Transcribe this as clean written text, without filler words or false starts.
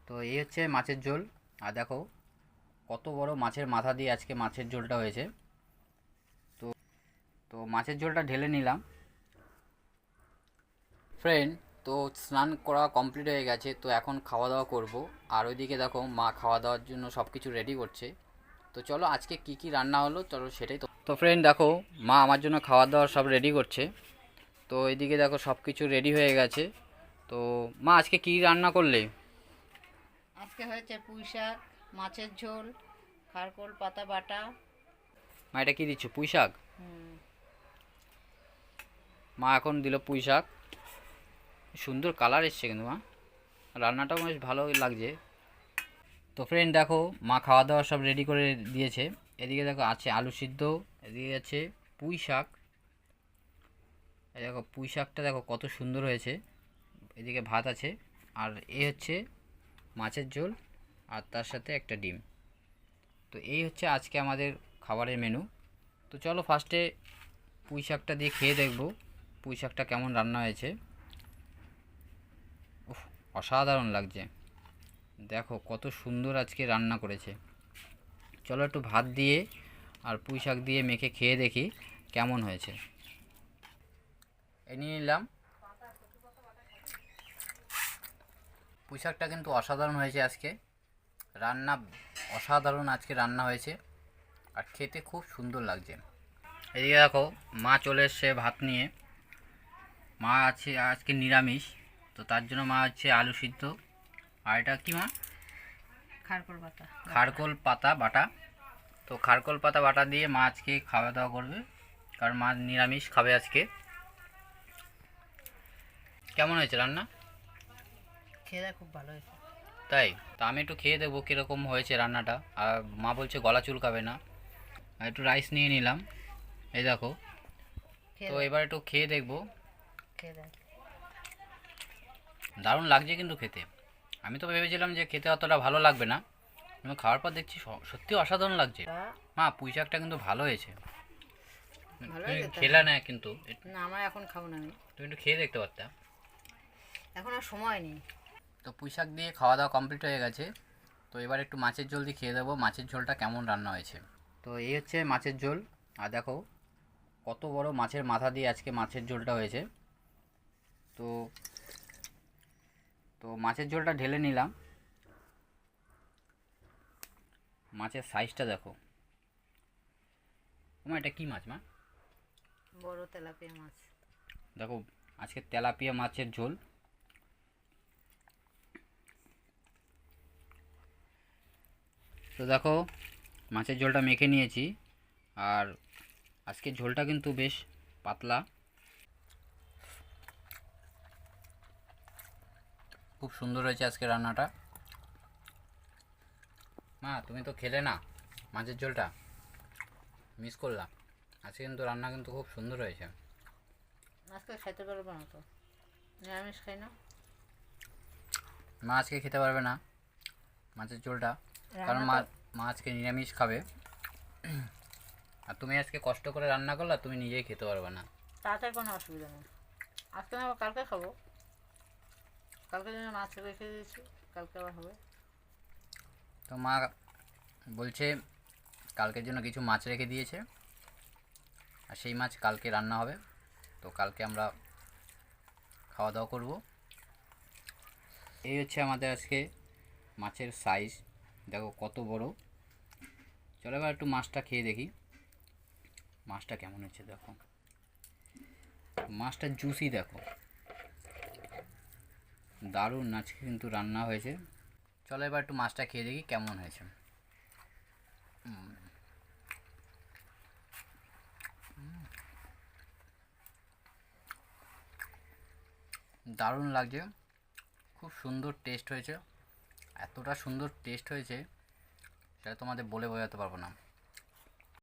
তো এই হচ্ছে মাছের ঝোল। আর দেখো কত বড় মাছের মাথা দিয়ে আজকে মাছের ঝোলটা হয়েছে। তো তো মাছের ঝোলটা ঢেলে নিলাম ফ্রেন্ড। তো স্নান করা কমপ্লিট হয়ে গেছে, তো এখন খাওয়া দাওয়া করব। আর ওইদিকে দেখো মা খাওয়া দাওয়ার জন্য সব কিছু রেডি করছে। তো চলো আজকে কি কি রান্না হলো চলো সেটাই। তো ফ্রেন্ড দেখো মা আমার জন্য খাওয়া দাওয়া সব রেডি করছে। তো এইদিকে দেখো সব কিছু রেডি হয়ে গেছে। তো মা আজকে কি রান্না করলে? আজকে হয়েছে পুঁই শাক, মাছের ঝোল, খারকোল পাতা বাটা। মা এটা কি দিচ্ছ, পুঁই শাক? হুম, মা এখন দিল পুঁই শাক। সুন্দর কালার এসছে কিন্তু মা, রান্নাটাও বেশ ভালো লাগছে। তো ফ্রেন্ড দেখো মা খাওয়া দাওয়া সব রেডি করে দিয়েছে। এদিকে দেখো আছে আলু সিদ্ধ, এদিকে আছে পুঁই শাক। এই দেখো পুঁই শাকটা দেখো কত সুন্দর হয়েছে। এদিকে ভাত আছে, আর এ হচ্ছে মাছের ঝোল, আর তার সাথে একটা ডিম। তো এই হচ্ছে আজকে আমাদের খাবারের মেনু। তো চলো ফার্স্টে পুঁই শাকটা দিয়ে খেয়ে দেখবো পুঁই শাকটা কেমন রান্না হয়েছে। উফ, অসাধারণ লাগছে। দেখো কত সুন্দর আজকে রান্না করেছে। চলো একটু ভাত দিয়ে আর পুঁই শাক দিয়ে মেখে খেয়ে দেখি কেমন হয়েছে। এ নিয়ে নিলাম। পুঁই শাকটা কিন্তু অসাধারণ হয়েছে আজকে রান্না, অসাধারণ আজকে রান্না হয়েছে, আর খেতে খুব সুন্দর লাগছে। এদিকে দেখো মা চলে এসছে ভাত নিয়ে। মা আছে আজকে নিরামিষ, তো তার জন্য মা হচ্ছে আলু সিদ্ধ, আর এটা কি মা? খারকোল পাতা। খারকোল পাতা বাটা। তো খারকোল পাতা বাটা দিয়ে মা আজকে খাওয়া দাওয়া করবে, কারণ মা নিরামিষ খাবে আজকে। কেমন হয়েছে রান্না? খেয়ে খুব ভালো হয়েছে। তাই? তো আমি একটু খেয়ে দেখবো কীরকম হয়েছে রান্নাটা। আর মা বলছে গলা চুলকাবে না। আর একটু রাইস নিয়ে নিলাম, এই দেখো। তো এবার একটু খেয়ে দেখবো। খেয়ে দেখ। দারুণ লাগছে কিন্তু খেতে। আমি তো ভেবেছিলাম যে খেতে অতটা ভালো লাগবে না, কিন্তু খাওয়ার পর দেখছি সত্যি অসাধারণ লাগছে। মা পুঁই শাকটা কিন্তু ভালো হয়েছে। ভালো তুমি হয়েছে খেলা না কিন্তু, না, আমার এখন খাবো না আমি, তুমি একটু খেয়ে দেখতে পারতা। এখন আর সময় নেই। তো পুঁই শাক দিয়ে খাওয়া দাওয়া কমপ্লিট হয়ে গেছে। তো এবার একটু মাছের ঝোল দিয়ে খেয়ে দেবো মাছের ঝোলটা কেমন রান্না হয়েছে। তো এই হচ্ছে মাছের ঝোল। আর দেখো কত বড় মাছের মাথা দিয়ে আজকে মাছের ঝোলটা হয়েছে। তো তো মাছের ঝোলটা ঢেলে নিলাম। মাছের সাইজটা দেখো। মা এটা কি মাছ মা? বড় তেলাপিয়া মাছ। দেখো আজকে তেলাপিয়া মাছের ঝোল। তো দেখো মাছের ঝোলটা মেখে নিয়েছি, আর আজকে ঝোলটা কিন্তু বেশ পাতলা, খুব সুন্দর হয়েছে আজকে রান্নাটা। মা তুমি তো খেলে না মাছের ঝোলটা, মিস করলাম। আজকে কিন্তু রান্না কিন্তু খুব সুন্দর হয়েছে। আজকে খেতে পারবো না তো, নিরামিষ খাই না। মা আজকে খেতে পারবে না মাছের ঝোলটা, কারণ মা আজকে নিরামিষ খাবে। আর তুমি আজকে কষ্ট করে রান্না করলে তুমি নিজেই খেতে পারবে না। তাতে কোনো অসুবিধা নেই, আজকে না আবার কালকে খাবো। কালকে জন্য মাছ রেখে দিয়েছি, কালকে আবার হবে। তো মা বলছে কালকের জন্য কিছু মাছ রেখে দিয়েছে, আর সেই মাছ কালকে রান্না হবে। তো কালকে আমরা খাওয়া দাওয়া করব। এই হচ্ছে আমাদের আজকে মাছের সাইজ, দেখো কত বড়। চলো এবার একটু মাছটা খেয়ে দেখি মাছটা কেমন হচ্ছে। দেখো মাছটা জুসি, দেখো দারুণ আজকে কিন্তু রান্না হয়েছে। চলো এবার একটু মাছটা খেয়ে দেখি কেমন হয়েছে। দারুণ লাগছে, খুব সুন্দর টেস্ট হয়েছে। এতটা সুন্দর টেস্ট হয়েছে সেটা তোমাদের বলে বোঝাতে পারবো না।